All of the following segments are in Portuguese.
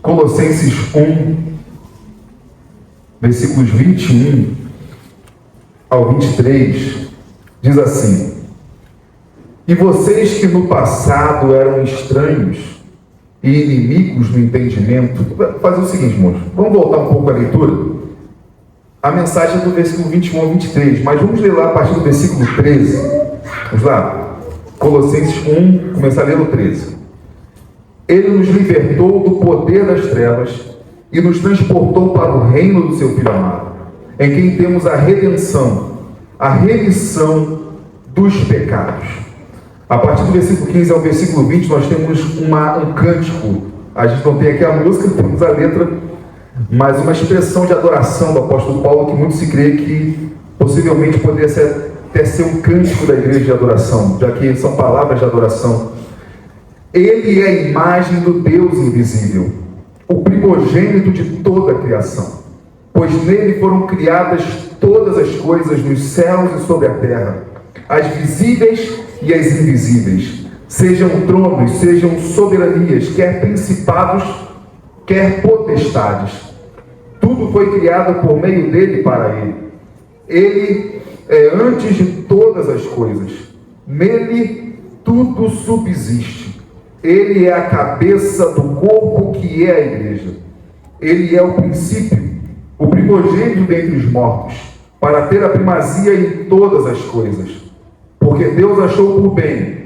Colossenses 1, versículos 21 ao 23, diz assim: E vocês que no passado eram estranhos e inimigos no entendimento. Vou fazer o seguinte, moço, vamos voltar um pouco à leitura. A mensagem é do versículo 21 ao 23, mas vamos ler lá a partir do versículo 13. Vamos lá. Colossenses 1, começar a ler no 13. Ele nos libertou do poder das trevas e nos transportou para o reino do seu Filho amado, em quem temos a redenção, a remissão dos pecados. A partir do versículo 15 ao versículo 20, nós temos um cântico. A gente não tem aqui a música, temos a letra, mas uma expressão de adoração do apóstolo Paulo, que muito se crê que possivelmente poderia até ser um cântico da igreja de adoração, já que são palavras de adoração. Ele é a imagem do Deus invisível, o primogênito de toda a criação, pois nele foram criadas todas as coisas nos céus e sobre a terra, as visíveis e as invisíveis, sejam tronos, sejam soberanias, quer principados, quer potestades. Tudo foi criado por meio dele e para ele. Ele é antes de todas as coisas. Nele tudo subsiste. Ele é a cabeça do corpo que é a igreja. Ele é o princípio, o primogênito dentre os mortos, para ter a primazia em todas as coisas. Porque Deus achou por bem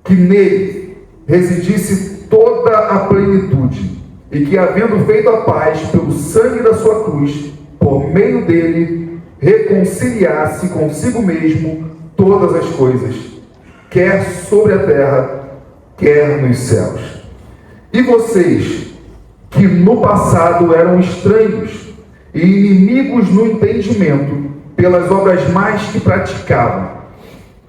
que nele residisse toda a plenitude, e que, havendo feito a paz pelo sangue da sua cruz, por meio dele, reconciliasse consigo mesmo todas as coisas, quer sobre a terra, quer nos céus. E vocês, que no passado eram estranhos e inimigos no entendimento, pelas obras más que praticavam,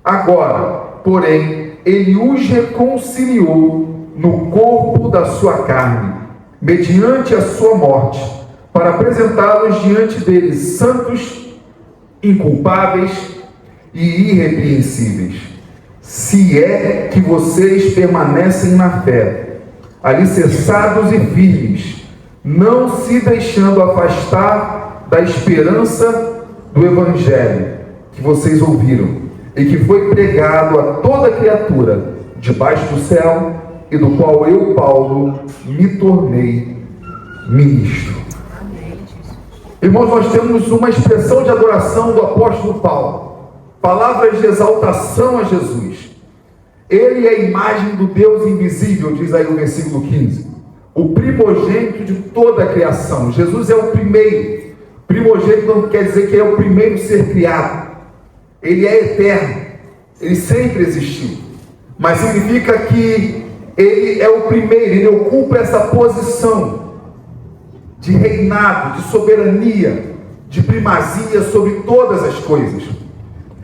agora, porém, ele os reconciliou no corpo da sua carne, mediante a sua morte, para apresentá-los diante dele santos, inculpáveis e irrepreensíveis. Se é que vocês permanecem na fé, alicerçados e firmes, não se deixando afastar da esperança do Evangelho que vocês ouviram, e que foi pregado a toda criatura debaixo do céu, e do qual eu, Paulo, me tornei ministro. Irmãos, nós temos uma expressão de adoração do apóstolo Paulo, palavras de exaltação a Jesus. Ele é a imagem do Deus invisível, diz aí o versículo 15, o primogênito de toda a criação. Jesus é o primeiro. Primogênito não quer dizer que é o primeiro ser criado. Ele é eterno, ele sempre existiu, mas significa que ele é o primeiro, ele ocupa essa posição de reinado, de soberania, de primazia sobre todas as coisas.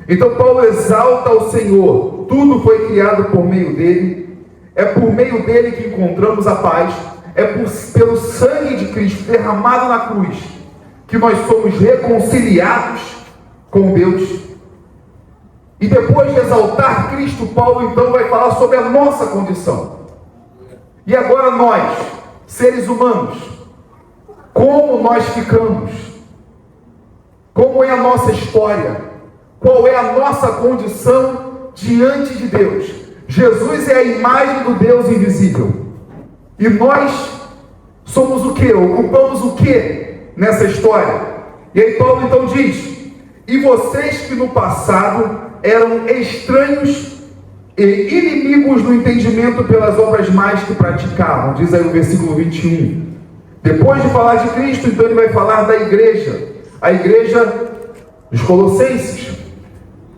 Então Paulo exalta o Senhor, tudo foi criado por meio dele, é por meio dele que encontramos a paz, é pelo sangue de Cristo derramado na cruz que nós somos reconciliados com Deus. E depois de exaltar Cristo, Paulo então vai falar sobre a nossa condição. E agora nós, seres humanos, como nós ficamos? Como é a nossa história? Qual é a nossa condição diante de Deus? Jesus é a imagem do Deus invisível. E nós somos o quê? Ocupamos o quê nessa história? E aí Paulo então diz: e vocês que no passado eram estranhos e inimigos no entendimento pelas obras más que praticavam, diz aí o versículo 21. Depois de falar de Cristo, então ele vai falar da igreja, a igreja dos Colossenses,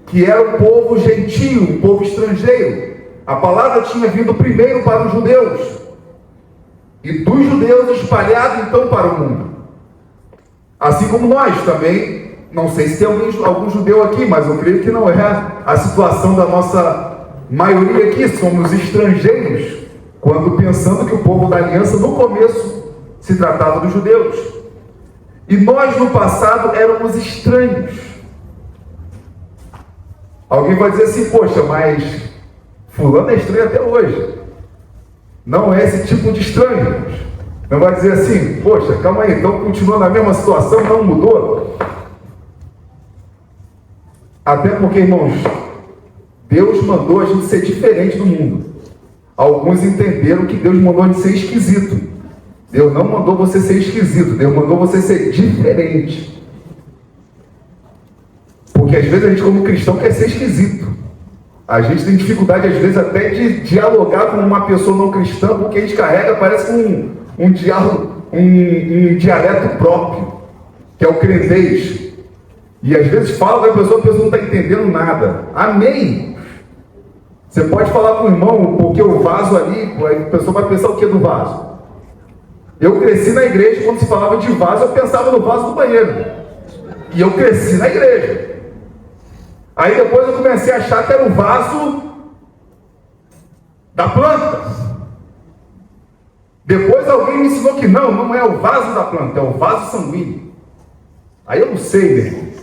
que era um povo gentio, um povo estrangeiro. A palavra tinha vindo primeiro para os judeus, e dos judeus espalhado então para o mundo. Assim como nós também. Não sei se tem algum judeu aqui, mas eu creio que não é a situação da nossa maioria aqui. Somos estrangeiros, quando pensando que o povo da aliança no começo se tratava dos judeus. E nós no passado éramos estranhos. Alguém vai dizer assim: poxa, mas fulano é estranho até hoje. Não é esse tipo de estranho. Não vai dizer assim, poxa, calma aí, então continua na mesma situação, não mudou. Até porque, irmãos, Deus mandou a gente ser diferente do mundo. Alguns entenderam que Deus mandou a gente ser esquisito. Deus não mandou você ser esquisito, Deus mandou você ser diferente. Porque às vezes a gente, como cristão, quer ser esquisito. A gente tem dificuldade, às vezes, até de dialogar com uma pessoa não cristã, porque a gente carrega, parece um dialeto próprio, que é o crentez. E às vezes fala com a pessoa não está entendendo nada. Amém! Você pode falar com o irmão, porque o vaso ali, a pessoa vai pensar o que do vaso? Eu cresci na igreja, quando se falava de vaso, eu pensava no vaso do banheiro. E eu cresci na igreja. Aí depois eu comecei a achar que era o vaso da planta. Depois alguém me ensinou que não é o vaso da planta, é o vaso sanguíneo. Aí eu não sei, né?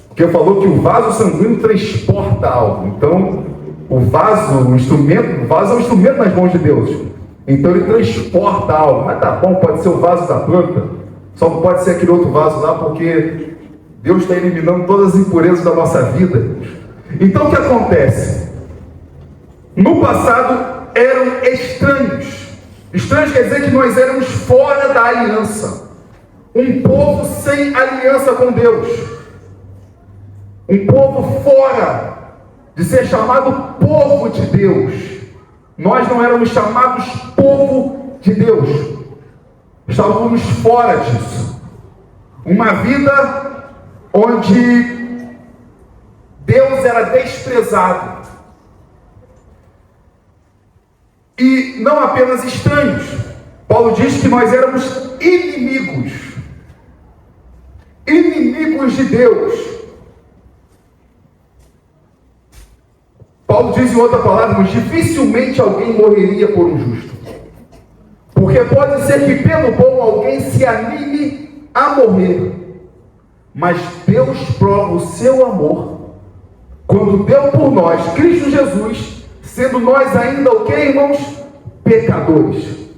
Porque falou que o vaso sanguíneo transporta algo. Então, o vaso é um instrumento nas mãos de Deus. Então ele transporta algo. Mas tá bom, pode ser o vaso da planta. Só não pode ser aquele outro vaso lá, porque Deus está eliminando todas as impurezas da nossa vida. Então o que acontece? No passado eram estranhos. Estranhos quer dizer que nós éramos fora da aliança. Um povo sem aliança com Deus. Um povo fora de ser chamado povo de Deus. Nós não éramos chamados povo de Deus. Estávamos fora disso. Uma vida onde Deus era desprezado. E não apenas estranhos. Paulo diz que nós éramos inimigos. Inimigos de Deus. Paulo diz em outra palavra, dificilmente alguém morreria por um justo. Porque pode ser que pelo bom alguém se anime a morrer. Mas Deus prova o seu amor quando deu por nós Cristo Jesus, sendo nós ainda o que, irmãos? Pecadores.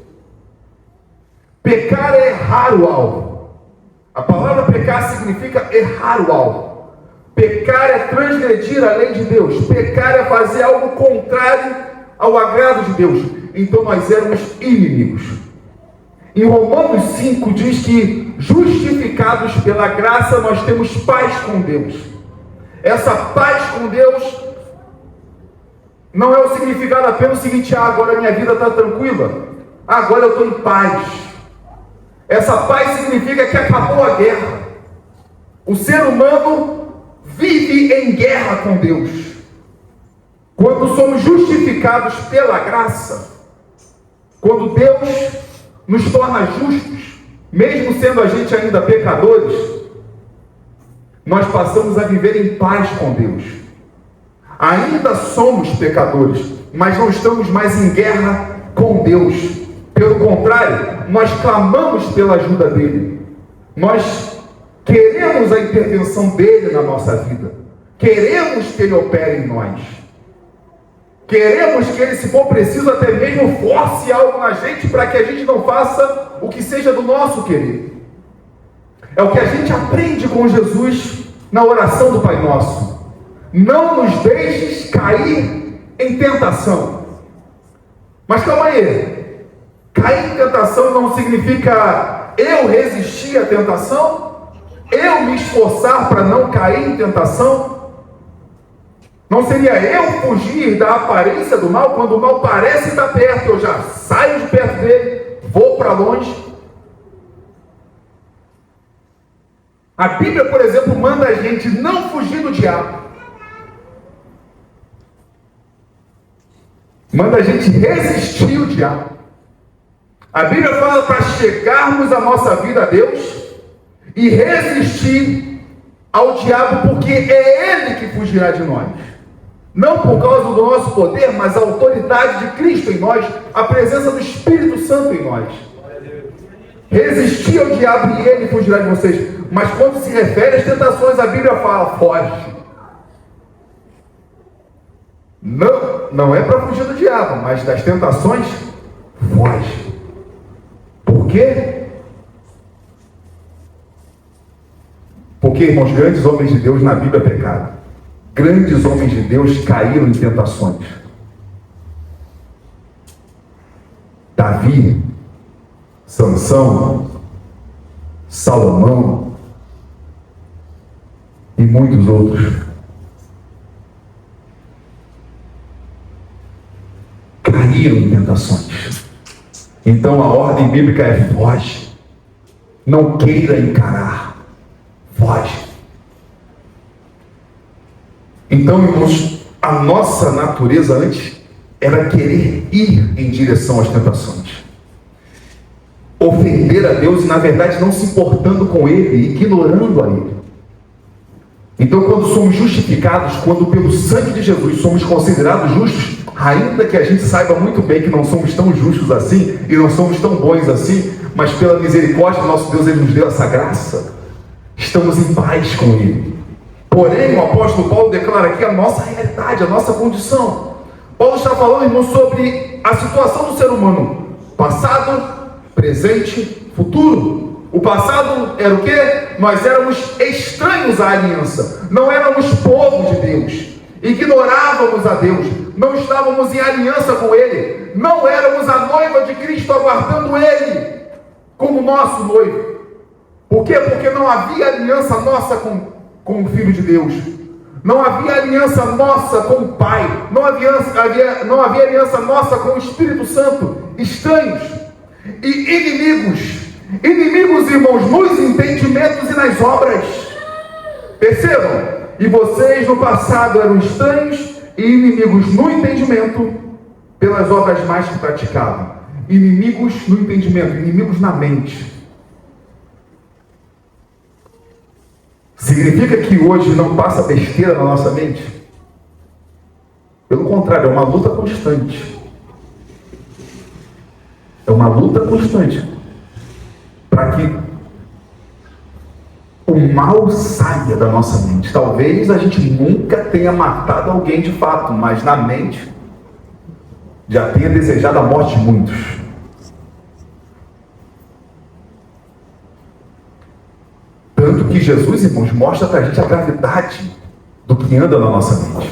Pecar é errar o alvo. A palavra pecar significa errar o alvo. Pecar é transgredir a lei de Deus. Pecar é fazer algo contrário ao agrado de Deus. Então nós éramos inimigos. Em Romanos 5 diz que justificados pela graça nós temos paz com Deus. Essa paz com Deus não é o significado apenas o seguinte: agora minha vida está tranquila, agora eu estou em paz. Essa paz significa que acabou a guerra. O ser humano vive em guerra com Deus. Quando somos justificados pela graça, quando Deus nos torna justos, mesmo sendo a gente ainda pecadores, nós passamos a viver em paz com Deus. Ainda somos pecadores, mas não estamos mais em guerra com Deus. Pelo contrário, nós clamamos pela ajuda dele. Nós queremos a intervenção dele na nossa vida. Queremos que ele opere em nós. Queremos que ele, se for preciso, até mesmo force algo na gente para que a gente não faça o que seja do nosso querer. É o que a gente aprende com Jesus na oração do Pai Nosso. Não nos deixes cair em tentação. Mas calma aí. Cair em tentação não significa eu resistir à tentação? Eu me esforçar para não cair em tentação? Não seria eu fugir da aparência do mal? Quando o mal parece estar perto, eu já saio de perto dele, vou para longe. A Bíblia, por exemplo, manda a gente não fugir do diabo. Manda a gente resistir o diabo. A Bíblia fala para chegarmos a nossa vida a Deus e resistir ao diabo, porque é ele que fugirá de nós. Não por causa do nosso poder, mas a autoridade de Cristo em nós, a presença do Espírito Santo em nós. Resistir ao diabo e ele fugirá de vocês. Mas quando se refere às tentações, a Bíblia fala, foge. Não é para fugir do diabo, mas das tentações, foge. quê? Porque, irmãos, grandes homens de Deus na Bíblia pecaram. Grandes homens de Deus caíram em tentações. Davi, Sansão, Salomão e muitos outros. Caíram em tentações. Então a ordem bíblica é: foge. Não queira encarar. Foge. Então, irmãos, a nossa natureza antes era querer ir em direção às tentações. Ofender a Deus e, na verdade, não se importando com Ele, ignorando a Ele. Então, quando somos justificados, quando pelo sangue de Jesus somos considerados justos, ainda que a gente saiba muito bem que não somos tão justos assim, e não somos tão bons assim, mas pela misericórdia do nosso Deus, Ele nos deu essa graça, estamos em paz com Ele. Porém, o apóstolo Paulo declara aqui a nossa realidade, a nossa condição. Paulo está falando, irmão, sobre a situação do ser humano: passado, presente, futuro. O passado era o quê? Nós éramos estranhos à aliança, não éramos povo de Deus, ignorávamos a Deus, não estávamos em aliança com Ele, não éramos a noiva de Cristo aguardando Ele como nosso noivo. Por quê? Porque não havia aliança nossa com o Filho de Deus, não havia aliança nossa com o Pai, não havia aliança nossa com o Espírito Santo. Estranhos e inimigos, irmãos, nos entendimentos e nas obras. Percebam? E vocês no passado eram estranhos e inimigos no entendimento pelas obras mais que praticavam. Inimigos no entendimento, inimigos na mente. Significa que hoje não passa besteira na nossa mente? Pelo contrário, é uma luta constante. É uma luta constante para que o mal saia da nossa mente. Talvez a gente nunca tenha matado alguém de fato, mas na mente já tenha desejado a morte de muitos. Tanto que Jesus, irmãos, mostra para a gente a gravidade do que anda na nossa mente.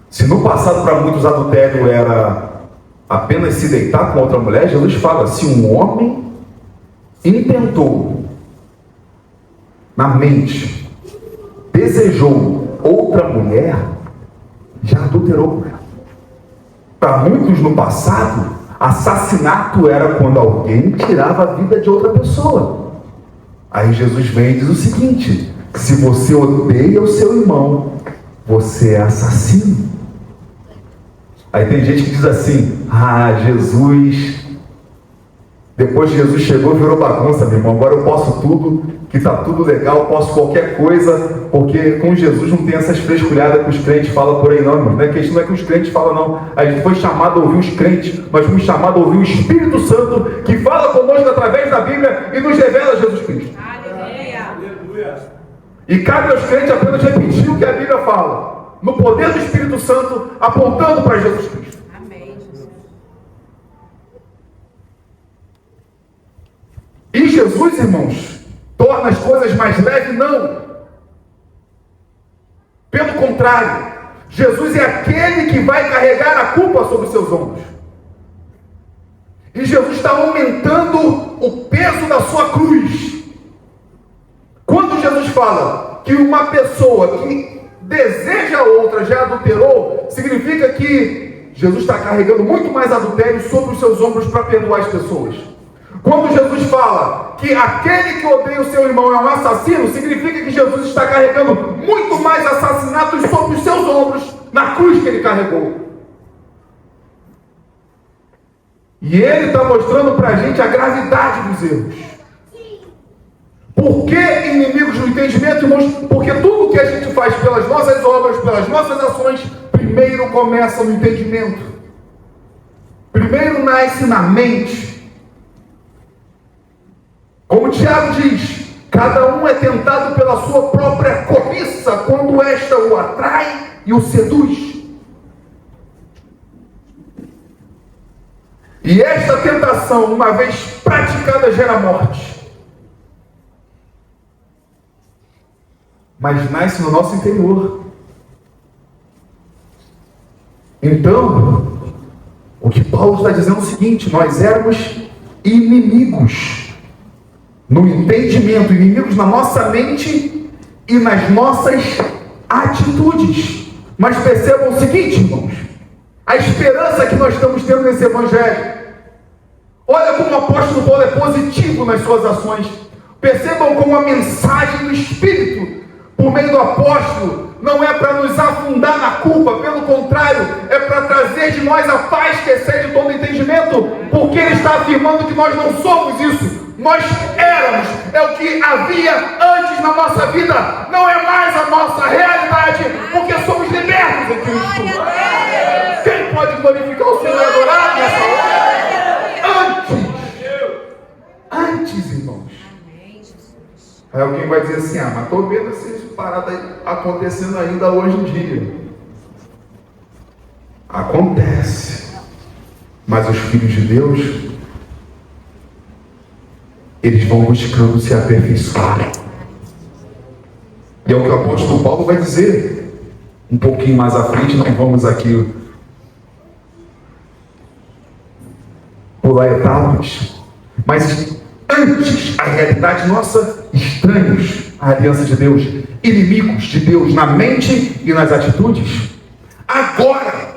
Se no passado para muitos adultério era apenas se deitar com outra mulher, Jesus fala: se um homem intentou na mente, desejou outra mulher, já adulterou com ela. Para muitos no passado, assassinato era quando alguém tirava a vida de outra pessoa. Aí Jesus vem e diz o seguinte: se você odeia o seu irmão, você é assassino. Aí tem gente que diz assim: Jesus, depois que Jesus chegou, virou bagunça, meu irmão, agora eu posso tudo, que está tudo legal, posso qualquer coisa, porque com Jesus não tem essas frescurhadas que os crentes falam por aí não, irmão. Não é que isso não é que os crentes falam não. A gente foi chamado a ouvir os crentes, nós fomos chamados a ouvir o Espírito Santo, que fala conosco através da Bíblia e nos revela Jesus Cristo. Aleluia. E cabe aos crentes apenas repetir o que a Bíblia fala, no poder do Espírito Santo, apontando para Jesus Cristo. Amém. E Jesus, irmãos, torna as coisas mais leves? Não. Pelo contrário, Jesus é aquele que vai carregar a culpa sobre os seus ombros. E Jesus está aumentando o peso da sua cruz. Quando Jesus fala que uma pessoa que deseja outra já adulterou, significa que Jesus está carregando muito mais adultério sobre os seus ombros para perdoar as pessoas. Quando Jesus fala que aquele que odeia o seu irmão é um assassino, significa que Jesus está carregando muito mais assassinatos sobre os seus ombros na cruz que ele carregou. E ele está mostrando para a gente a gravidade dos erros. Por que inimigos no entendimento, irmãos? Porque tudo que a gente faz pelas nossas obras, pelas nossas ações, primeiro começa no entendimento. Primeiro nasce na mente. Como o Tiago diz, cada um é tentado pela sua própria cobiça, quando esta o atrai e o seduz. E esta tentação, uma vez praticada, gera morte. Mas nasce no nosso interior. Então, o que Paulo está dizendo é o seguinte: nós éramos inimigos no entendimento, inimigos na nossa mente e nas nossas atitudes. Mas percebam o seguinte, irmãos, a esperança que nós estamos tendo nesse evangelho. Olha como o apóstolo Paulo é positivo nas suas ações. Percebam como a mensagem do Espírito, por meio do apóstolo, não é para nos afundar na culpa, pelo contrário, é para trazer de nós a paz que excede todo entendimento, porque ele está afirmando que nós não somos isso. Nós éramos, é o que havia antes na nossa vida, não é mais a nossa realidade, porque somos libertos em Cristo. Quem pode glorificar o Senhor e adorar nessa hora? Antes, irmãos. Aí alguém vai dizer assim: mas estou vendo essas paradas acontecendo ainda hoje em dia. Acontece. Mas os filhos de Deus, eles vão buscando se aperfeiçoar. E é o que o apóstolo Paulo vai dizer um pouquinho mais à frente. Não vamos aqui pular etapas, mas antes, a realidade nossa, estranhos à aliança de Deus, inimigos de Deus na mente e nas atitudes. Agora,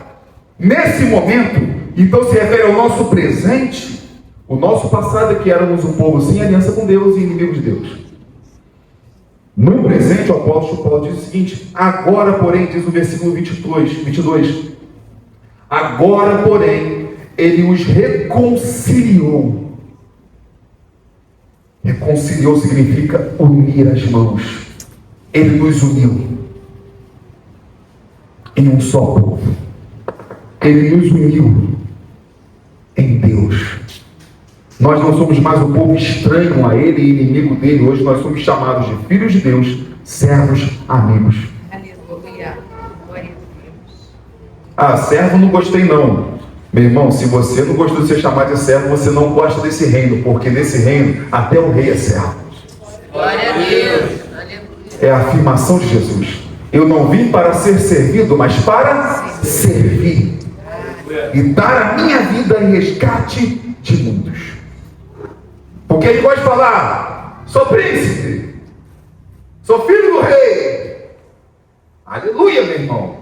nesse momento, então se refere ao nosso presente. O nosso passado é que éramos um povo sem aliança com Deus e inimigos de Deus. No presente, o apóstolo Paulo diz o seguinte: agora, porém, diz o versículo 22, agora, porém, ele os reconciliou. Reconciliou significa unir as mãos. Ele nos uniu em um só povo. Ele nos uniu em Deus. Nós não somos mais um povo estranho a Ele e inimigo dele. Hoje nós somos chamados de filhos de Deus, servos, amigos. Aleluia. Glória a Deus. Servo não gostei não. Meu irmão, se você não gostou de ser chamado de servo, você não gosta desse reino, porque nesse reino até o rei é servo. Glória a Deus. É a afirmação de Jesus. Eu não vim para ser servido, mas para servir e dar a minha vida em resgate de muitos. Porque ele pode falar: sou príncipe, sou filho do rei. Aleluia, meu irmão.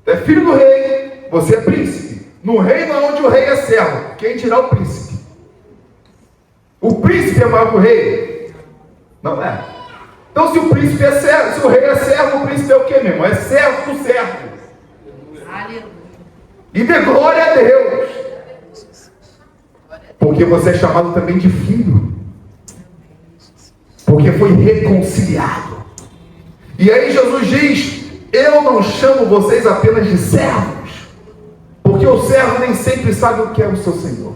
Você é filho do rei, você é príncipe. No reino onde o rei é servo, quem dirá o príncipe? O príncipe é maior que o rei? Não é. Então, se o príncipe é servo, se o rei é servo, o príncipe é o que, meu irmão? É servo do servo. Aleluia. E dê glória a Deus. Porque você é chamado também de filho. Porque foi reconciliado. E aí Jesus diz: eu não chamo vocês apenas de servos, porque o servo nem sempre sabe o que é o seu Senhor.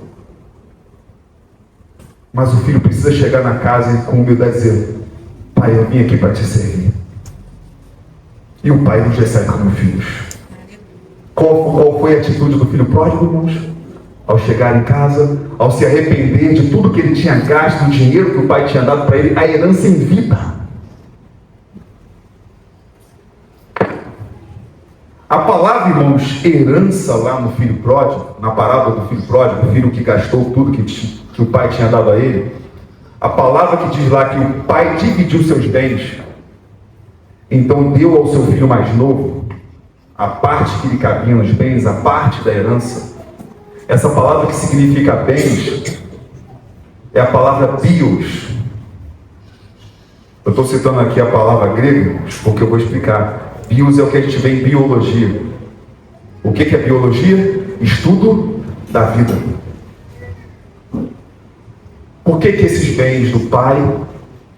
Mas o filho precisa chegar na casa e com humildade dizer: pai, eu vim aqui para te servir. E o pai nos recebe como filhos. Qual foi a atitude do filho pródigo, irmãos? Ao chegar em casa, ao se arrepender de tudo que ele tinha gasto, o dinheiro que o pai tinha dado para ele, a herança em vida. A palavra, irmãos, herança lá no filho pródigo, na parábola do filho pródigo, o filho que gastou tudo que o pai tinha dado a ele, a palavra que diz lá que o pai dividiu seus bens, então deu ao seu filho mais novo a parte que lhe cabia nos bens, a parte da herança. Essa palavra que significa bens é a palavra bios. Eu estou citando aqui a palavra grega porque eu vou explicar. Bios é o que a gente vê em biologia. O que é biologia? Estudo da vida. Por que esses bens do pai,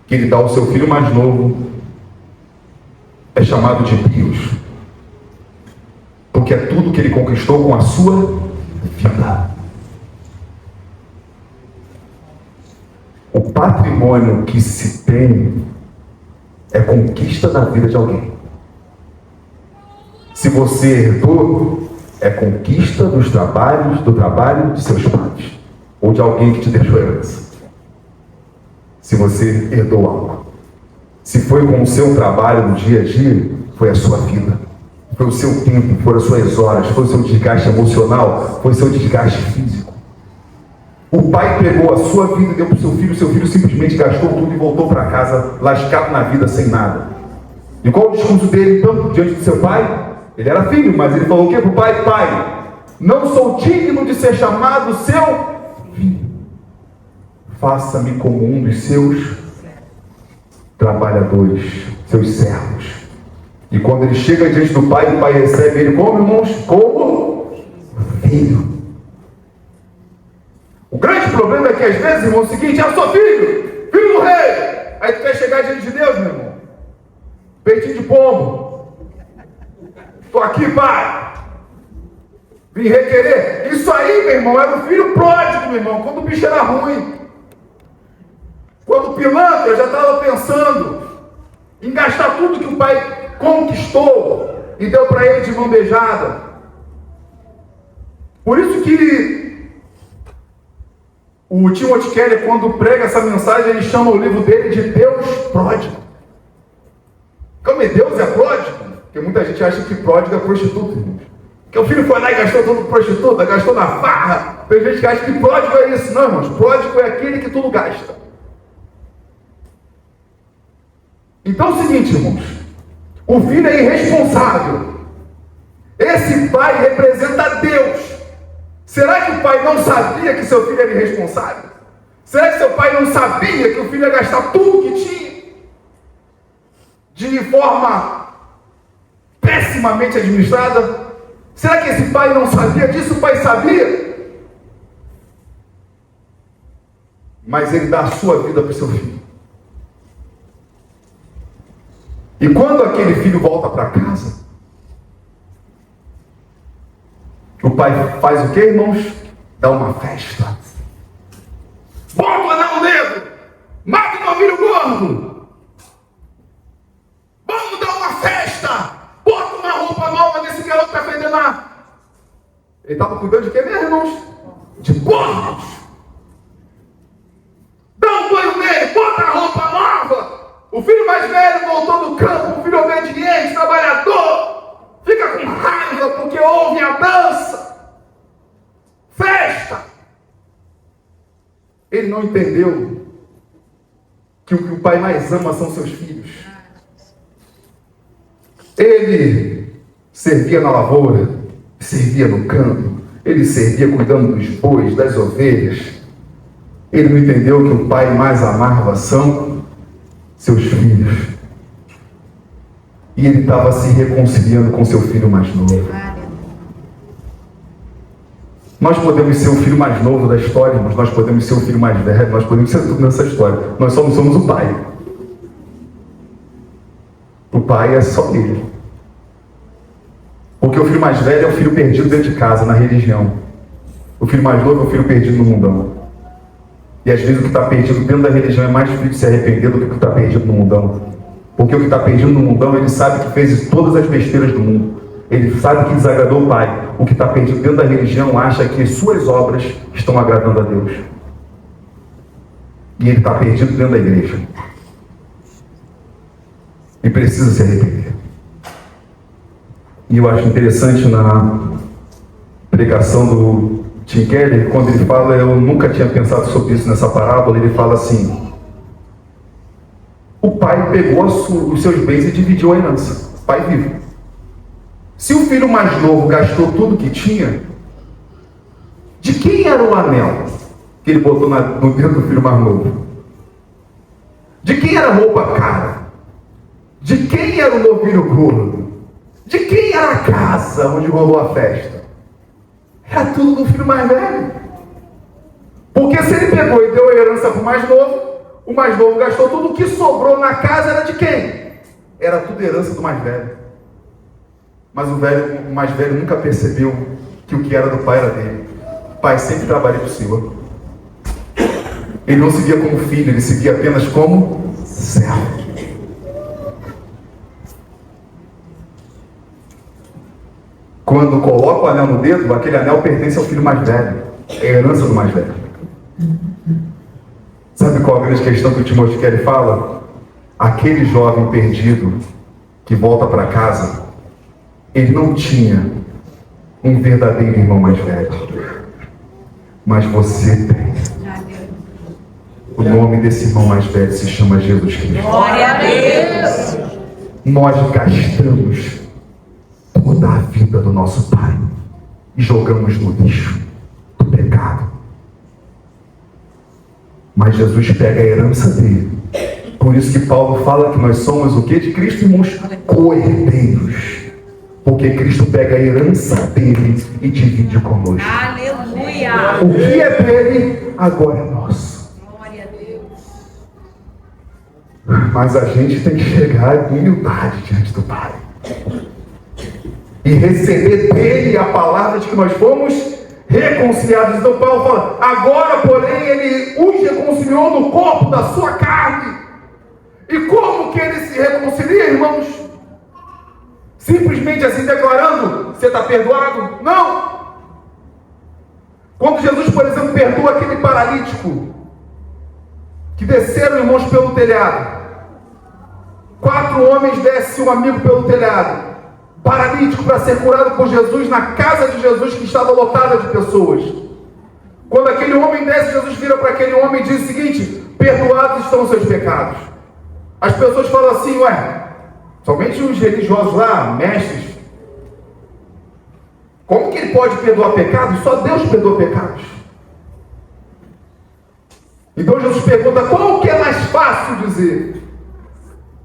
que ele dá ao seu filho mais novo, é chamado de bios? Porque é tudo que ele conquistou com a sua vida. O patrimônio que se tem é conquista da vida de alguém. Se você herdou, é conquista do trabalho de seus pais, ou de alguém que te deixou herança. Se você herdou algo, se foi com o seu trabalho no dia a dia, foi a sua vida, foi o seu tempo, foram as suas horas, foi o seu desgaste emocional, foi o seu desgaste físico. O pai pegou a sua vida e deu para o seu filho simplesmente gastou tudo e voltou para casa lascado na vida, sem nada. E qual o discurso dele então, diante do seu pai? Ele era filho, mas ele falou o quê para o pai? Pai, não sou digno de ser chamado seu filho. Faça-me como um dos seus trabalhadores, seus servos. E quando ele chega diante do pai, o pai recebe ele como, irmãos? Como filho. O grande problema é que às vezes, irmão, é o seguinte: eu sou filho do rei. Aí tu quer chegar diante de Deus, meu irmão, peitinho de pombo. Estou aqui, pai. Vim requerer. Isso aí, meu irmão, era o filho pródigo, meu irmão, quando o bicho era ruim. Quando o pilantra já estava pensando em gastar tudo que o pai conquistou e deu para ele de mão beijada. Por isso que o Timothy Keller, quando prega essa mensagem, ele chama o livro dele de Deus Pródigo. Como Deus é pródigo? Porque muita gente acha que pródigo é prostituta, irmãos. Que o filho foi lá e gastou tudo com prostituta, gastou na farra. Tem gente que acha que pródigo é isso. Não, irmãos, pródigo é aquele que tudo gasta. Então é o seguinte, irmãos, o filho é irresponsável. Esse pai representa Deus. Será que o pai não sabia que seu filho era irresponsável? Será que seu pai não sabia que o filho ia gastar tudo que tinha? De forma pessimamente administrada? Será que esse pai não sabia disso? O pai sabia. Mas ele dá a sua vida para o seu filho. E quando aquele filho volta para casa, o pai faz o que, irmãos? Dá uma festa. Bota o anel no dedo! Mata o meu filho gordo! Vamos dar uma festa! Bota uma roupa nova desse garoto que está aprendendo a... Ele estava cuidando de quê mesmo, irmãos? De gordos! Dá um banho nele, bota a roupa nova! O filho mais velho voltou do campo, um filho obediente, trabalhador, fica com raiva porque ouve a dança, festa. Ele não entendeu que o que o pai mais ama são seus filhos. Ele servia na lavoura, servia no campo, ele servia cuidando dos bois, das ovelhas. Ele não entendeu que o pai mais amava são seus filhos. E ele estava se reconciliando com seu filho mais novo. Nós podemos ser o filho mais novo da história, mas nós podemos ser o filho mais velho, nós podemos ser tudo nessa história. Nós só não somos o pai. O pai é só ele. Porque o filho mais velho é o filho perdido dentro de casa, na religião. O filho mais novo é o filho perdido no mundão. E às vezes o que está perdido dentro da religião é mais difícil de se arrepender do que o que está perdido no mundão. Porque o que está perdido no mundão, ele sabe que fez todas as besteiras do mundo. Ele sabe que desagradou o Pai. O que está perdido dentro da religião acha que suas obras estão agradando a Deus. E ele está perdido dentro da igreja. E precisa se arrepender. E eu acho interessante na pregação do Tim Keller, quando ele fala, eu nunca tinha pensado sobre isso nessa parábola, ele fala assim: o pai pegou os seus bens e dividiu a herança, o pai vivo. Se o filho mais novo gastou tudo que tinha, de quem era o anel que ele botou no dedo do filho mais novo? De quem era a roupa cara? De quem era o novilho gordo? De quem era a casa onde rolou a festa? Era tudo do filho mais velho. Porque se ele pegou e deu a herança para o mais novo gastou tudo. O que sobrou na casa era de quem? Era tudo herança do mais velho. Mas o mais velho nunca percebeu que o que era do pai era dele. O pai sempre trabalhou para o Senhor. Ele não se via como filho, ele se via apenas como servo. Quando coloca o anel no no dedo, aquele anel pertence ao filho mais velho. É a herança do mais velho. Sabe qual a grande questão que o Timóteo Keller fala? Aquele jovem perdido que volta para casa, ele não tinha um verdadeiro irmão mais velho. Mas você tem. O nome desse irmão mais velho se chama Jesus Cristo. Glória a Deus. Nós gastamos toda a vida do nosso pai e jogamos no lixo do pecado. Mas Jesus pega a herança dele. Por isso que Paulo fala que nós somos o que de Cristo, irmãos? Co-herdeiros. Porque Cristo pega a herança dele e divide conosco. Aleluia. O que é dele, agora é nosso. Glória a Deus. Mas a gente tem que chegar em humildade diante do Pai. E receber dele a palavra de que nós fomos reconciliados. Então Paulo fala, agora porém ele os reconciliou no corpo da sua carne. E como que ele se reconcilia, irmãos? Simplesmente assim declarando, você está perdoado? Não! Quando Jesus, por exemplo, perdoa aquele paralítico que desceram, irmãos, pelo telhado. 4 homens descem um amigo pelo telhado, paralítico, para ser curado por Jesus, na casa de Jesus que estava lotada de pessoas. Quando aquele homem desce, Jesus vira para aquele homem e diz o seguinte: perdoados estão os seus pecados. As pessoas falam assim, ué, somente os religiosos lá, mestres, como que ele pode perdoar pecados? Só Deus perdoa pecados. Então Jesus pergunta, qual que é mais fácil dizer?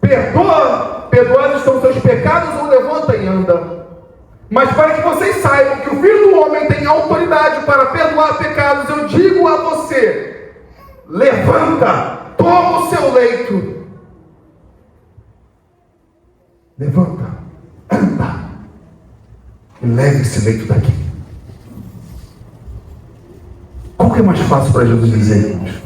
Perdoados estão os seus pecados, ou levanta e anda? Mas para que vocês saibam que o Filho do Homem tem autoridade para perdoar pecados, eu digo a você, levanta, toma o seu leito. Levanta, anda, e leve esse leito daqui. Qual que é mais fácil para Jesus dizer, irmãos?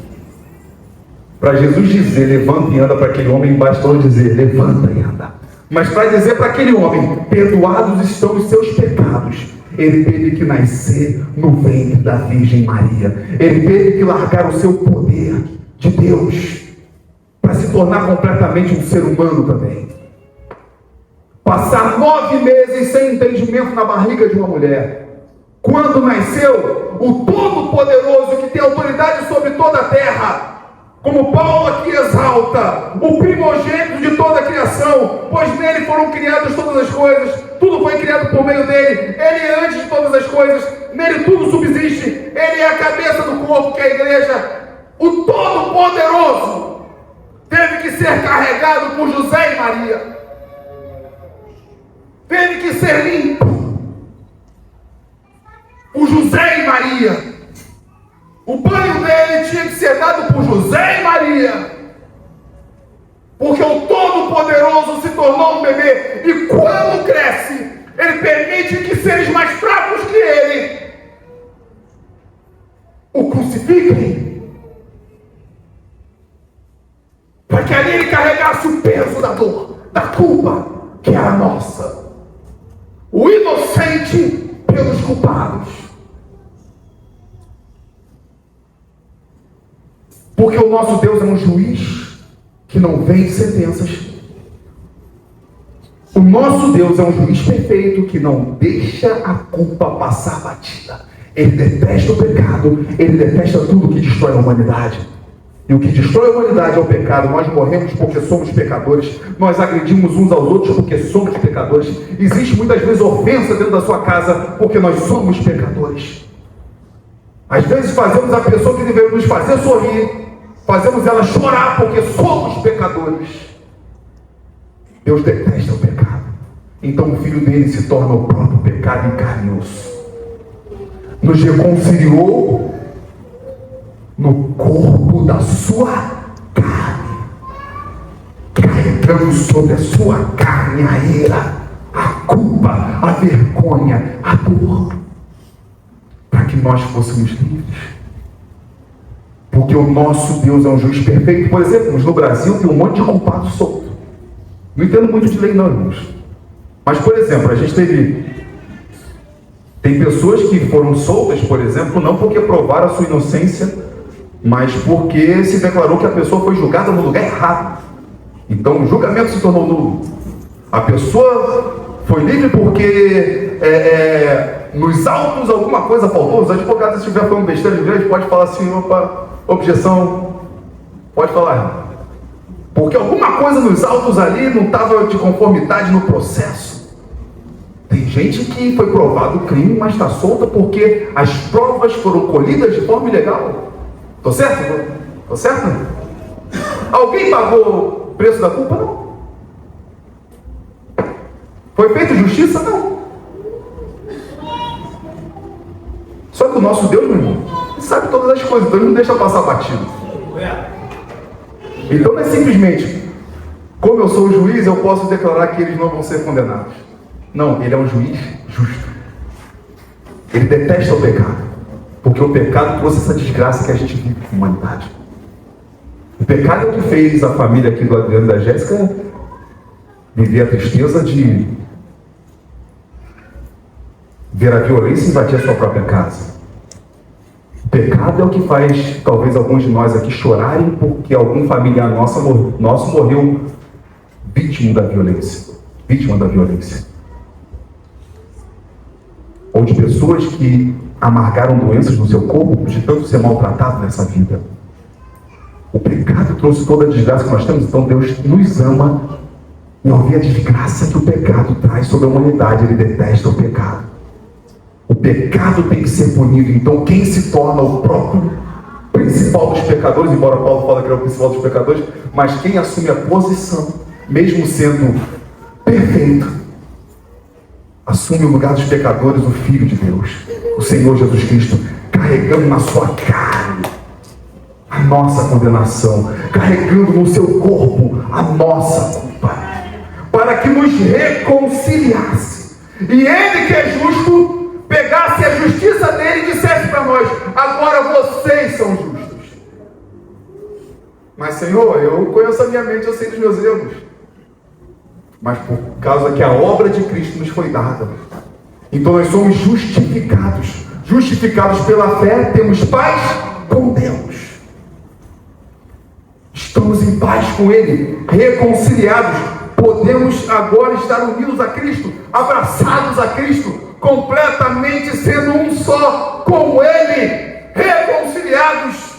Para Jesus dizer, levanta e anda, para aquele homem, bastou dizer, levanta e anda. Mas para dizer para aquele homem, perdoados estão os seus pecados, ele teve que nascer no ventre da Virgem Maria. Ele teve que largar o seu poder de Deus, para se tornar completamente um ser humano também. Passar 9 meses sem entendimento na barriga de uma mulher. Quando nasceu, o Todo-Poderoso, que tem autoridade sobre toda a terra, como Paulo aqui exalta, o primogênito de toda a criação, pois nele foram criadas todas as coisas, tudo foi criado por meio dele, ele é antes de todas as coisas, nele tudo subsiste, ele é a cabeça do corpo, que é a igreja. O Todo-Poderoso teve que ser carregado por José e Maria, teve que ser limpo por José e Maria. O banho dele tinha que ser dado por José e Maria, porque o Todo-Poderoso se tornou um bebê, e quando cresce, ele permite que seres mais fracos que ele o crucifiquem, para que ali ele carregasse o peso da dor, da culpa, que era nossa. O inocente pelos culpados. Porque o nosso Deus é um juiz que não vem de sentenças. O nosso Deus é um juiz perfeito que não deixa a culpa passar batida. Ele detesta o pecado, ele detesta tudo que destrói a humanidade. E o que destrói a humanidade é o pecado. Nós morremos porque somos pecadores. Nós agredimos uns aos outros porque somos pecadores. Existe muitas vezes ofensa dentro da sua casa porque nós somos pecadores. Às vezes fazemos a pessoa que deveria nos fazer sorrir, fazemos ela chorar porque somos pecadores. Deus detesta o pecado. Então o Filho dele se torna o próprio pecado em carne e osso. Nos reconciliou no corpo da sua carne, carregando sobre a sua carne a ira, a culpa, a vergonha, a dor, para que nós fôssemos livres. Porque o nosso Deus é um juiz perfeito. Por exemplo, no Brasil tem um monte de culpado solto. Não entendo muito de lei não, irmãos. Mas, por exemplo, a gente teve Tem pessoas que foram soltas, por exemplo, não porque provaram a sua inocência, mas porque se declarou que a pessoa foi julgada no lugar errado. Então o julgamento se tornou nulo. A pessoa foi livre porque nos autos alguma coisa faltou. Os advogados, se estiver falando besteira de vez, pode falar assim, opa, objeção, pode falar. Porque alguma coisa nos autos ali não estava de conformidade no processo. Tem gente que foi provado o crime, mas está solta porque as provas foram colhidas de forma ilegal. Tô certo? Tô certo? Alguém pagou o preço da culpa? Não. Foi feita justiça? Não. Só que o nosso Deus, meu irmão, sabe todas as coisas, então ele não deixa passar batido. Então não é simplesmente, como eu sou o juiz, eu posso declarar que eles não vão ser condenados. Não, ele é um juiz justo. Ele detesta o pecado, porque o pecado trouxe essa desgraça que a gente vive com a humanidade. O pecado é o que fez a família aqui do Adriano e da Jéssica viver a tristeza de ver a violência invadir a sua própria casa. O pecado é o que faz talvez alguns de nós aqui chorarem porque algum familiar nosso morreu vítima da violência. Vítima da violência. Ou de pessoas que amargaram doenças no seu corpo de tanto ser maltratado nessa vida. O pecado trouxe toda a desgraça que nós temos, então Deus nos ama e ao ver a desgraça que o pecado traz sobre a humanidade, Ele detesta o pecado. O pecado tem que ser punido, então quem se torna o próprio principal dos pecadores, embora Paulo fale que ele é o principal dos pecadores, mas quem assume a posição, mesmo sendo perfeito, assume o lugar dos pecadores, o Filho de Deus, o Senhor Jesus Cristo, carregando na sua carne a nossa condenação, carregando no seu corpo a nossa culpa, para que nos reconciliasse. E Ele que é justo, pegasse a justiça dele e dissesse para nós, agora vocês são justos. Mas Senhor, eu conheço a minha mente, eu sei dos meus erros. Mas por causa que a obra de Cristo nos foi dada, então nós somos justificados. Justificados pela fé, temos paz com Deus. Estamos em paz com Ele, reconciliados. Podemos agora estar unidos a Cristo, abraçados a Cristo, completamente sendo um só com Ele, reconciliados.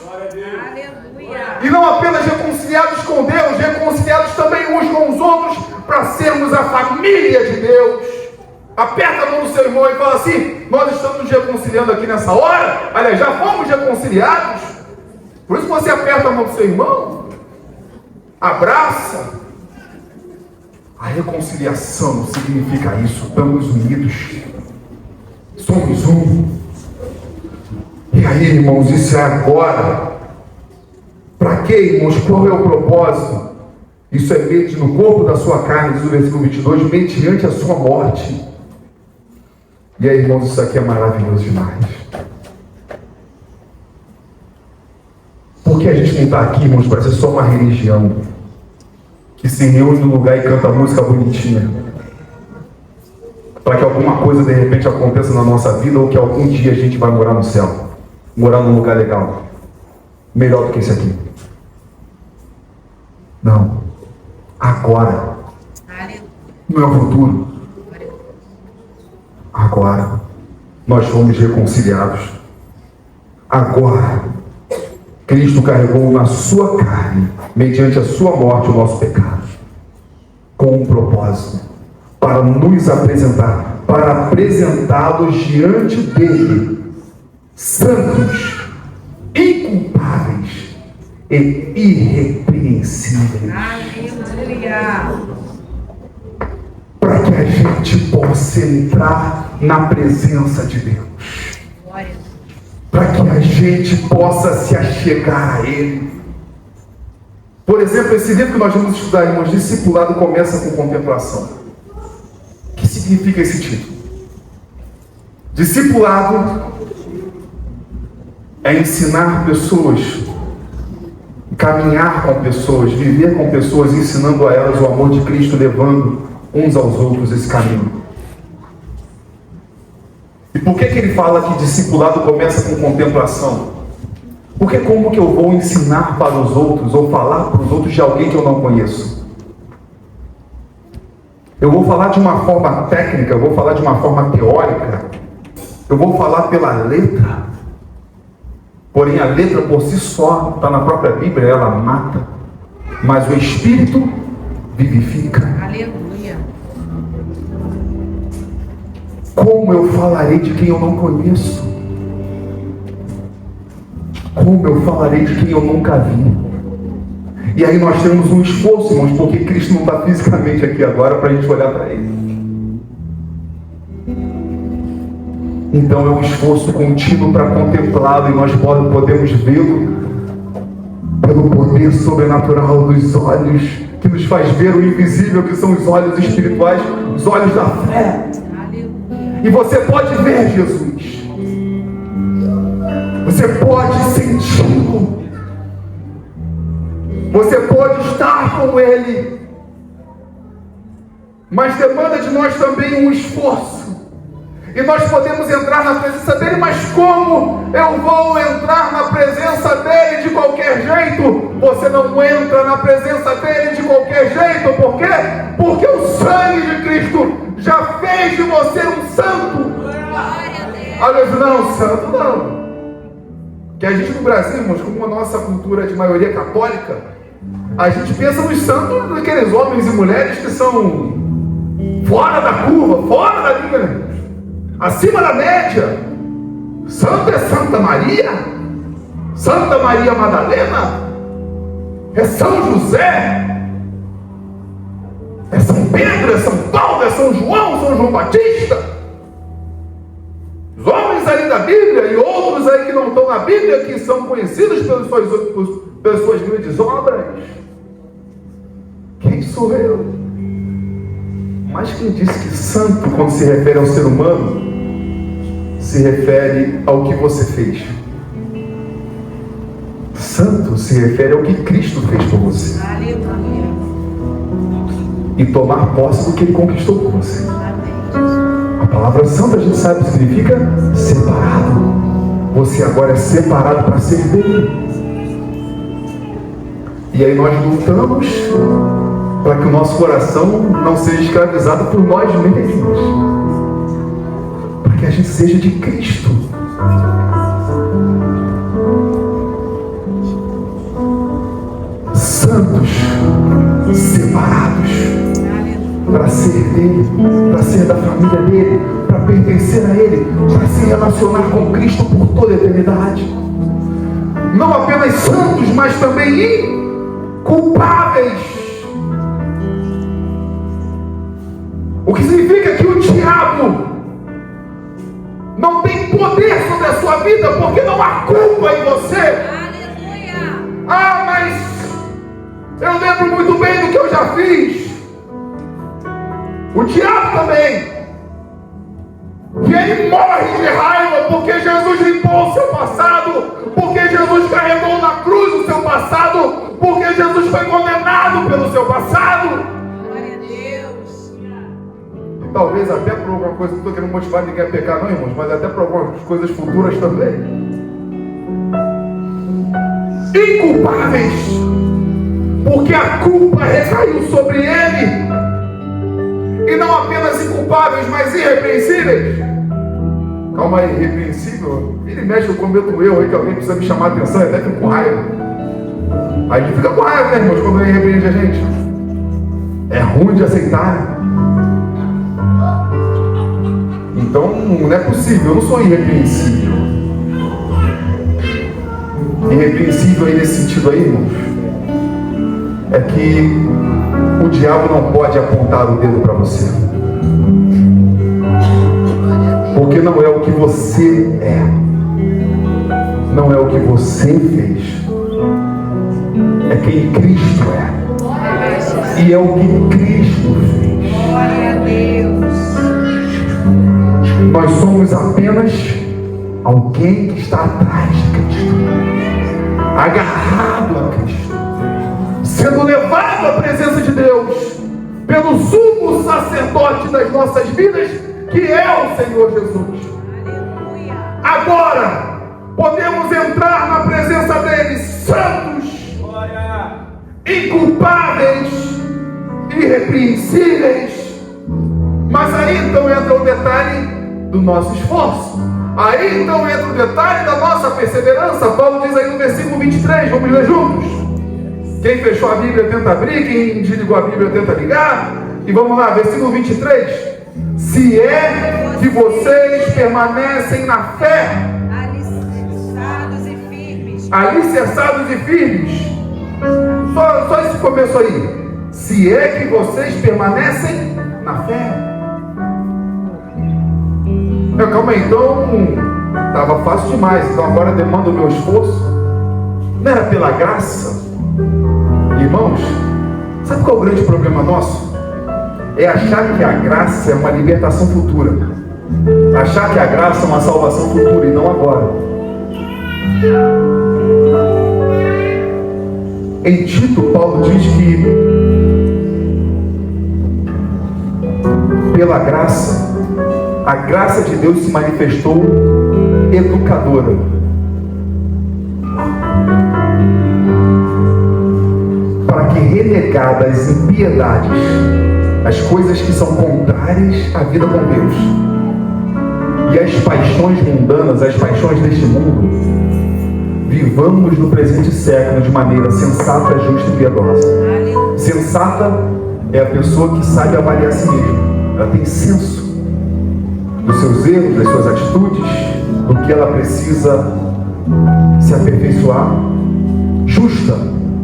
E não apenas reconciliados com Deus, reconciliados também uns com os outros, para sermos a família de Deus. Aperta a mão do seu irmão e fala assim, nós estamos nos reconciliando aqui nessa hora, aliás, já fomos reconciliados. Por isso você aperta a mão do seu irmão, abraça. A reconciliação significa isso, estamos unidos, somos um. E aí, irmãos, isso é agora. Para quê, irmãos? Qual é o propósito? Isso é no corpo da sua carne, diz o versículo 22, mediante a sua morte. E aí, irmãos, isso aqui é maravilhoso demais. Porque a gente não está aqui, irmãos, para ser só uma religião que se reúne no lugar e canta música bonitinha, para que alguma coisa de repente aconteça na nossa vida, ou que algum dia a gente vai morar no céu, morar num lugar legal, melhor do que esse aqui. Não. Agora. Não é o futuro. Agora. Nós fomos reconciliados. Agora. Cristo carregou na sua carne, mediante a sua morte, o nosso pecado. Com um propósito. Para nos apresentar. Para apresentá-los diante dele. Santos. Inculpáveis. E irrepreensíveis. Para que a gente possa entrar na presença de Deus. Para que a gente possa se achegar a Ele. Por exemplo, esse livro que nós vamos estudar, irmãos, discipulado, começa com contemplação. O que significa esse título? Discipulado é ensinar pessoas, caminhar com pessoas, viver com pessoas, ensinando a elas o amor de Cristo, levando uns aos outros esse caminho. E por que ele fala que discipulado começa com contemplação? Porque como que eu vou ensinar para os outros ou falar para os outros de alguém que eu não conheço? Eu vou falar de uma forma técnica, eu vou falar de uma forma teórica, eu vou falar pela letra. Porém, a letra por si só, está na própria Bíblia, ela mata. Mas o Espírito vivifica. Aleluia. Como eu falarei de quem eu não conheço? Como eu falarei de quem eu nunca vi? E aí nós temos um esforço, irmãos, porque Cristo não está fisicamente aqui agora para a gente olhar para Ele. Então é um esforço contínuo para contemplá-lo, e nós podemos vê-lo pelo poder sobrenatural dos olhos, que nos faz ver o invisível, que são os olhos espirituais, os olhos da fé. E você pode ver Jesus, você pode senti-lo, você pode estar com Ele, mas demanda de nós também um esforço. E nós podemos entrar na presença dele, mas como eu vou entrar na presença dele de qualquer jeito? Você não entra na presença dele de qualquer jeito. Por quê? Porque o sangue de Cristo já fez de você um santo. Aleluia, não, santo não. Que a gente no Brasil, irmãos, como a nossa cultura de maioria católica, a gente pensa nos santos daqueles homens e mulheres que são fora da curva, fora da linha, acima da média. Santo é Santa Maria, Santa Maria Madalena, é São José, é São Pedro, é São Paulo, é São João Batista. Os homens ali da Bíblia e outros aí que não estão na Bíblia, que são conhecidos pelas suas grandes obras. Quem sou eu? Mas quem disse que santo, quando se refere ao ser humano, se refere ao que você fez? Santo se refere ao que Cristo fez por você. Aleluia. E tomar posse do que Ele conquistou por você. A palavra santo, a gente sabe, significa separado. Você agora é separado para ser dele. E aí nós lutamos para que o nosso coração não seja escravizado por nós mesmos, para que a gente seja de Cristo. Santos, separados para ser dele, para ser da família dele, para pertencer a ele, para se relacionar com Cristo por toda a eternidade. Não apenas santos, mas também inculpáveis. O que significa que o diabo não tem poder sobre a sua vida, porque não há culpa em você. Aleluia. Ah, mas eu lembro muito bem do que eu já fiz. O diabo também. E ele morre de raiva porque Jesus limpou o seu passado, porque Jesus carregou na cruz o seu passado, porque Jesus foi condenado pelo seu passado. Glória a Deus. E talvez até por alguma coisa, não estou querendo motivar ninguém a pecar não, irmãos, mas até por algumas coisas futuras também. Inculpáveis, porque a culpa recaiu sobre ele. E não apenas inculpáveis, mas irrepreensíveis. Calma aí, irrepreensível. Ele mexe, eu cometo um erro aí que alguém precisa me chamar a atenção, até fico com raiva. Aí a gente fica com raiva, né, irmãos, quando ele repreende a gente. É ruim de aceitar. Então não é possível, eu não sou irrepreensível. Irrepreensível aí nesse sentido aí, irmãos, é que o diabo não pode apontar o dedo para você, porque não é o que você é, não é o que você fez, é quem Cristo é, e é o que Cristo fez. Glória a Deus. Nós somos apenas alguém que está atrás de Cristo, agarrado a Cristo, sendo levado à presença de Deus pelo sumo sacerdote das nossas vidas, que é o Senhor Jesus. Agora podemos entrar na presença dele santos, inculpáveis, irrepreensíveis. Mas aí então entra o detalhe do nosso esforço. Aí então entra o detalhe da nossa perseverança. Paulo diz aí no versículo 23, vamos ler juntos. Quem fechou a Bíblia tenta abrir, quem desligou a Bíblia tenta ligar. E vamos lá, versículo 23. Se é que vocês permanecem na fé, alicerçados e firmes. Alicerçados e firmes. Só esse começo aí. Se é que vocês permanecem na fé. Calma aí, então estava fácil demais, então agora demanda o meu esforço. Não era pela graça? Irmãos, sabe qual é o grande problema nosso? É achar que a graça é uma libertação futura, achar que a graça é uma salvação futura e não agora. Em Tito, Paulo diz que pela graça, a graça de Deus se manifestou educadora. Para que, renegadas impiedades, as coisas que são contrárias à vida com Deus e as paixões mundanas, as paixões deste mundo, vivamos no presente século de maneira sensata, justa e piedosa. Sensata é a pessoa que sabe avaliar a si mesma. Ela tem senso dos seus erros, das suas atitudes, do que ela precisa se aperfeiçoar. Justa,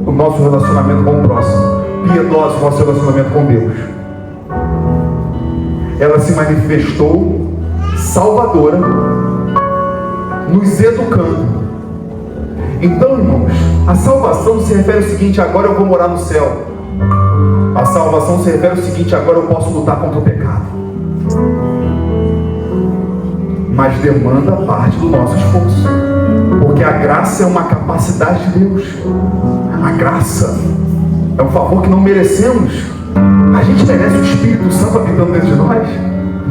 o nosso relacionamento com o próximo. Piedosa, o nosso relacionamento com Deus. Ela se manifestou salvadora, nos educando. Então, irmãos, a salvação se refere ao seguinte: agora eu vou morar no céu. A salvação se refere ao seguinte: agora eu posso lutar contra o pecado. Mas demanda parte do nosso esforço, porque a graça é uma capacidade de Deus. A graça é um favor que não merecemos. A gente merece o Espírito Santo habitando dentro de nós?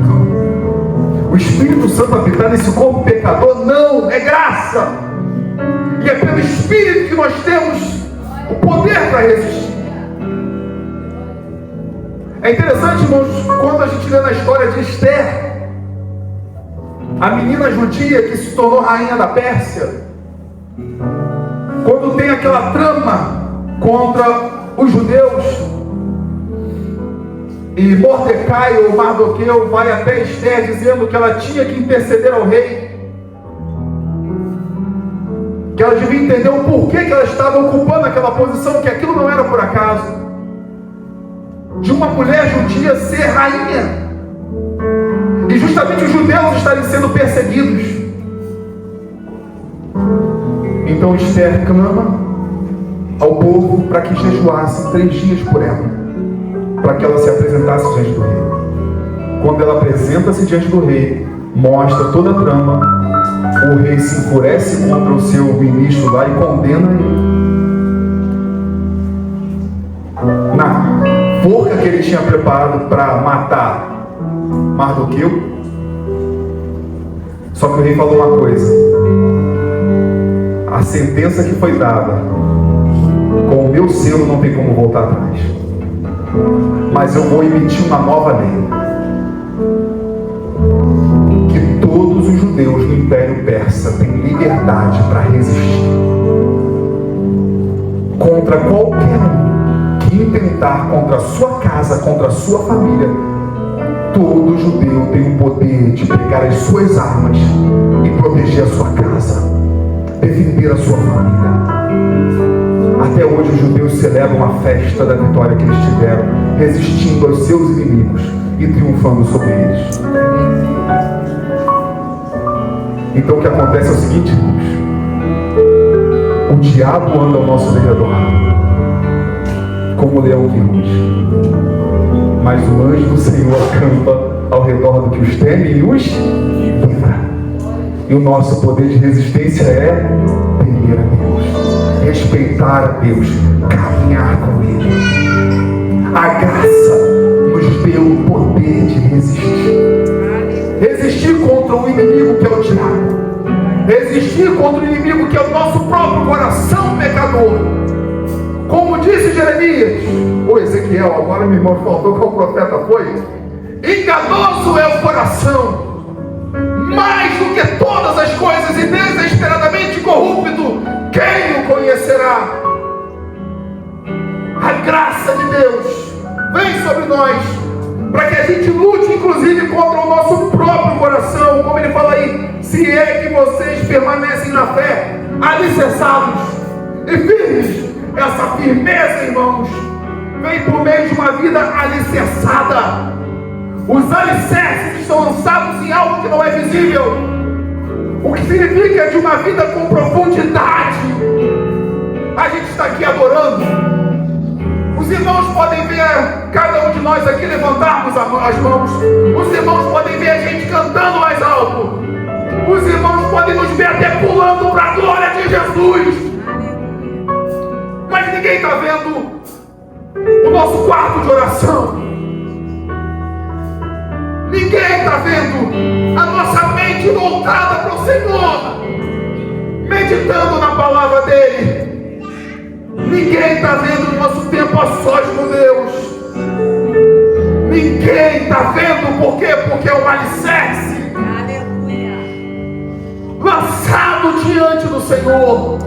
Não. O Espírito Santo habitar nesse corpo pecador? Não, é graça. E é pelo Espírito que nós temos o poder para resistir. É interessante, irmãos, quando a gente lê na história de Esther, a menina judia que se tornou rainha da Pérsia, quando tem aquela trama contra os judeus, e Mordecai ou Mardoqueu vai até Esther dizendo que ela tinha que interceder ao rei, que ela devia entender o porquê que ela estava ocupando aquela posição, que aquilo não era por acaso, de uma mulher judia ser rainha, e justamente os judeus estarem sendo perseguidos. Então Esther clama ao povo para que jejuasse 3 dias por ela, para que ela se apresentasse diante do rei. Quando ela apresenta-se diante do rei, mostra toda a trama, o rei se enfurece contra o seu ministro lá e condena ele. Na forca que ele tinha preparado para matar Mardoqueu, só que o rei falou uma coisa: a sentença que foi dada com o meu selo não tem como voltar atrás, mas eu vou emitir uma nova lei, que todos os judeus do Império Persa têm liberdade para resistir contra qualquer um que intentar contra a sua casa, contra a sua família. Todo judeu tem o poder de pegar as suas armas e proteger a sua casa, defender a sua família. Até hoje os judeus celebram a festa da vitória que eles tiveram, resistindo aos seus inimigos e triunfando sobre eles. Então o que acontece é o seguinte, irmãos: o diabo anda ao nosso redor como o leão que ruge, mas o anjo do Senhor acampa ao redor do que os teme e os livra. E o nosso poder de resistência é temer a Deus, respeitar a Deus, caminhar com Ele. A graça nos deu o poder de resistir. Resistir contra o inimigo que é o diabo. resistir contra o inimigo que é o nosso próprio coração pecador. Como disse Jeremias, ou Ezequiel, agora meu irmão faltou qual profeta foi. Enganoso é o coração, mais do que todas as coisas, e desesperadamente corrupto, quem o conhecerá? A graça de Deus vem sobre nós, para que a gente lute inclusive contra o nosso próprio coração, como ele fala aí, se é que vocês permanecem na fé, alicerçados e firmes. Essa firmeza, irmãos, vem por meio de uma vida alicerçada. Os alicerces estão lançados em algo que não é visível, o que significa de uma vida com profundidade. A gente está aqui adorando. Os irmãos podem ver cada um de nós aqui levantarmos as mãos. Os irmãos podem ver a gente cantando mais alto. Os irmãos podem nos ver até pulando para a glória de Jesus. Mas ninguém está vendo o nosso quarto de oração. Ninguém está vendo a nossa mente voltada para o Senhor, meditando na palavra dEle. Ninguém está vendo o nosso tempo a sós com Deus. Ninguém está vendo por quê? Porque é um alicerce lançado diante do Senhor,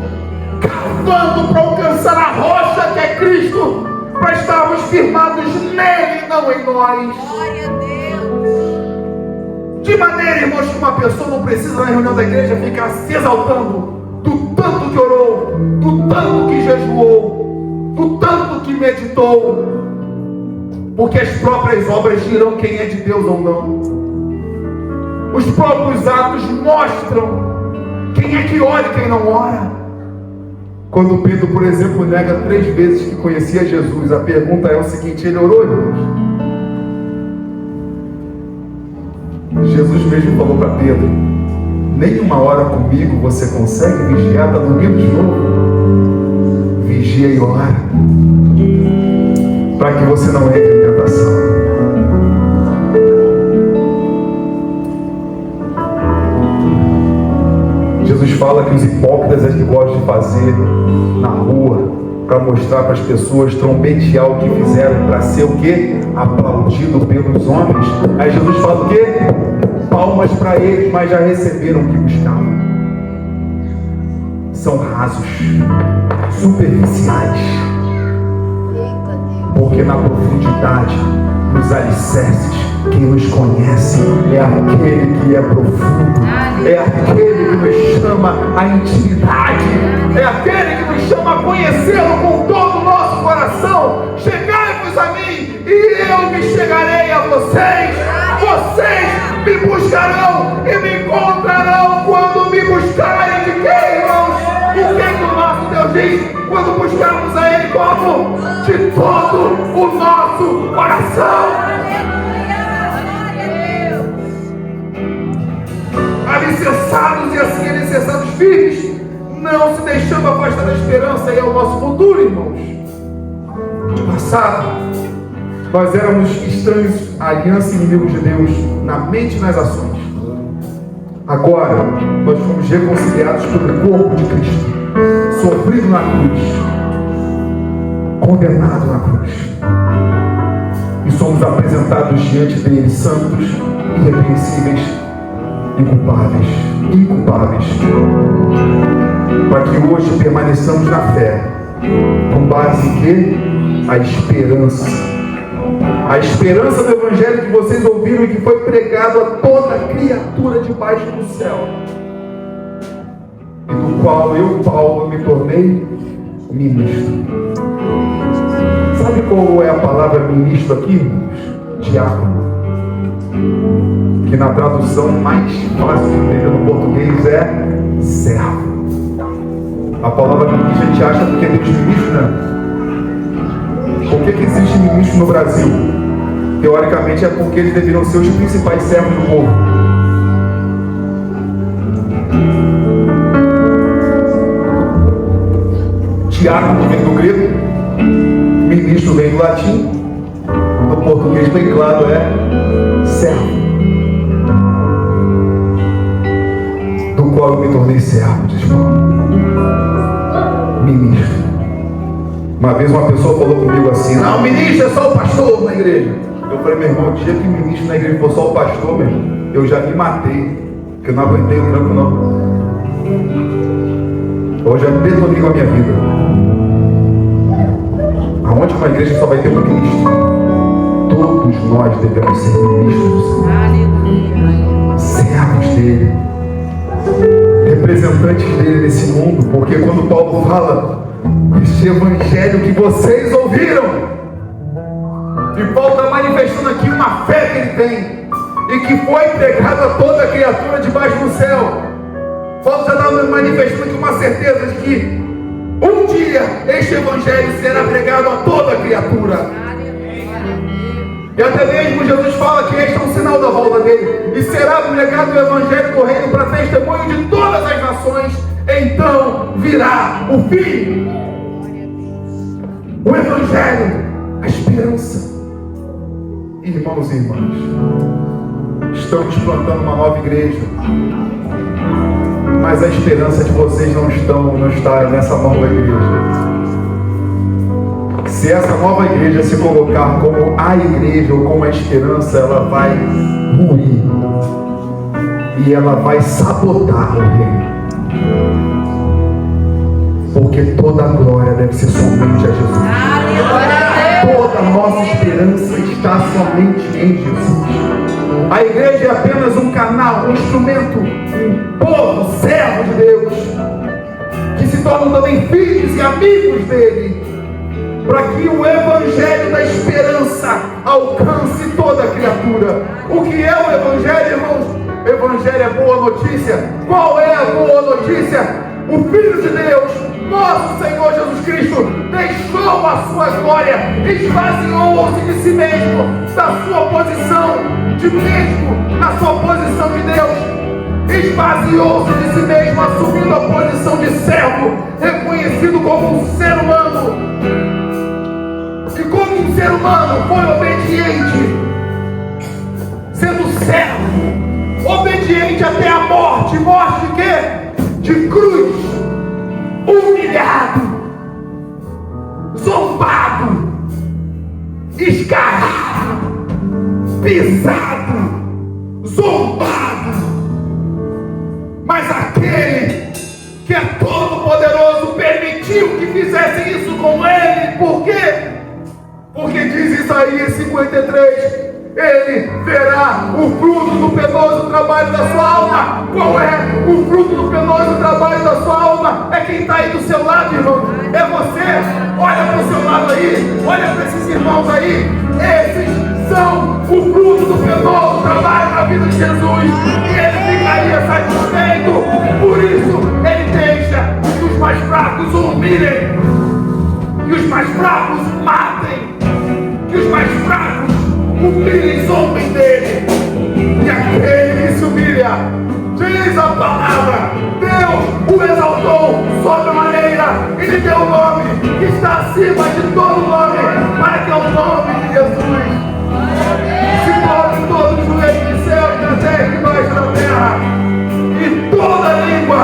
cavando para alcançar a rocha que é Cristo, para estarmos firmados nele e não em nós. Glória a Deus. De maneira, irmãos, que uma pessoa não precisa na reunião da igreja ficar se exaltando do tanto que orou, do tanto que jejuou, do tanto que meditou, porque as próprias obras dirão quem é de Deus ou não. Os próprios atos mostram quem é que ora e quem não ora. Quando Pedro, por exemplo, nega 3 vezes que conhecia Jesus, a pergunta é o seguinte: ele orou, irmãos? Jesus mesmo falou para Pedro: nem uma hora comigo você consegue vigiar? Está dormindo de novo? Vigia e ora, para que você não entre em tentação. Jesus fala que os hipócritas é que gostam de fazer na rua, para mostrar para as pessoas, trombetear o que fizeram, para ser o quê? Aplaudido pelos homens. Aí Jesus fala o quê? Palmas para eles, mas já receberam o que buscavam. São rasos, superficiais, porque na profundidade, nos alicerces, quem nos conhece é aquele que é profundo, é aquele que nos chama à intimidade, é aquele que nos chama a conhecê-lo com todo o nosso coração. Chegai-vos a mim e eu me chegarei a vocês. Vocês me buscarão e me encontrarão quando me buscarem. De quem, irmãos? O que o nosso Deus diz? Quando buscarmos a Ele como? De todo o nosso coração. Alicerçados e assim alicerçados firmes, não se deixando afastar da esperança, e é o nosso futuro, irmãos. No passado, nós éramos estranhos à aliança e inimigos de Deus na mente e nas ações. Agora, nós fomos reconciliados pelo corpo de Cristo, sofrido na cruz, condenado na cruz, e somos apresentados diante dele santos, irrepreensíveis, inculpáveis, para que hoje permaneçamos na fé, com base em quê? A esperança do Evangelho que vocês ouviram e que foi pregado a toda criatura debaixo do céu, e do qual eu, Paulo, me tornei ministro. Sabe qual é a palavra ministro aqui, irmãos? Diácono, que na tradução mais fácil de entender no português é servo. A palavra que a gente acha porque tem os ministros, né? Por que existe ministro no Brasil? Teoricamente é porque eles deveriam ser os principais servos do povo. Diácono vem do grego, ministro vem do latim, no português bem claro é servo, do qual eu me tornei servo, diz Paulo. Ministro. Uma vez uma pessoa falou comigo assim: não, ministro é só o pastor na igreja. Eu falei: meu irmão, o dia que ministro na igreja for só o pastor, meu irmão, eu já me matei, porque eu não aguentei o tranco não. Hoje eu detonei com a minha vida. Aonde uma igreja só vai ter um ministro? Todos nós devemos ser ministros do Senhor. Servos dele, representantes dele nesse mundo, porque quando Paulo fala este evangelho que vocês ouviram, e Paulo está manifestando aqui uma fé que ele tem e que foi pregada a toda criatura debaixo do céu. Paulo está manifestando aqui uma certeza de que um dia este evangelho será pregado a toda criatura. E até mesmo Jesus fala que este é um sinal da volta dele. E será pregado o evangelho do reino para testemunho de todas as nações. Então virá o fim. O evangelho, a esperança. Irmãos e irmãs, estamos plantando uma nova igreja. Mas a esperança de vocês não está nessa nova igreja. Se essa nova igreja se colocar como a igreja ou como a esperança, ela vai ruir e ela vai sabotar o reino, porque toda a glória deve ser somente a Jesus. Toda a nossa esperança está somente em Jesus. A igreja é apenas um canal, um instrumento, um povo, servo de Deus, que se tornam também filhos e amigos dele, para que o evangelho da esperança alcance toda a criatura. O que é o evangelho, irmãos? O evangelho é boa notícia. Qual é a boa notícia? O Filho de Deus, nosso Senhor Jesus Cristo, deixou a sua glória, esvaziou-se de si mesmo, da sua posição de mesmo, na sua posição de Deus, esvaziou-se de si mesmo, assumindo a posição de servo, reconhecido como um ser humano. E como um ser humano foi obediente, sendo servo, obediente até a morte. Morte de quê? De cruz, humilhado, zombado, escarrado, pisado, zombado. Mas aquele que é todo poderoso permitiu que fizesse isso com ele. Por quê? Porque diz Isaías 53, ele verá o fruto do penoso trabalho da sua alma. Qual é o fruto do penoso trabalho da sua alma? É quem está aí do seu lado, irmão. É você. Olha para o seu lado aí, olha para esses irmãos aí. Esses são o fruto do penoso trabalho na vida de Jesus, e ele ficaria satisfeito. Por isso ele deixa que os mais fracos o humilhem, que os mais fracos o matem, que os mais fracos humilhem, zombem dele. E aquele que se humilha, diz a palavra, Deus o exaltou sobremaneira e lhe deu o nome que está acima de todo nome, para que é o nome de Jesus se dobre todo o joelho do céu e da terra e debaixo da terra, e toda língua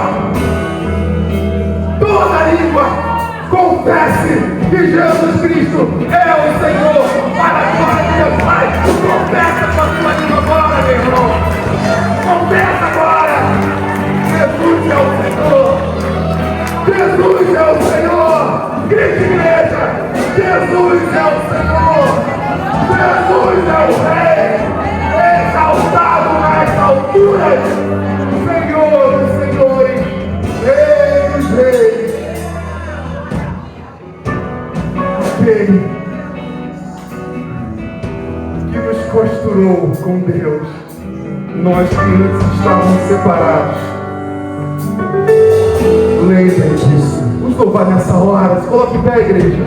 confesse que Jesus Cristo é o Senhor, para a glória de Deus Pai. Confessa com a sua língua agora, meu irmão. Confessa agora. Jesus é o Senhor. Jesus é o Senhor. Grite, igreja. Jesus é o Senhor. Jesus é o Rei. Exaltado nas alturas. Senhor dos senhores. Rei dos reis. Aquele que nos costurou com Deus, nós que antes estávamos separados. Lembrem disso. Vamos louvar nessa hora. Se coloque em pé, igreja.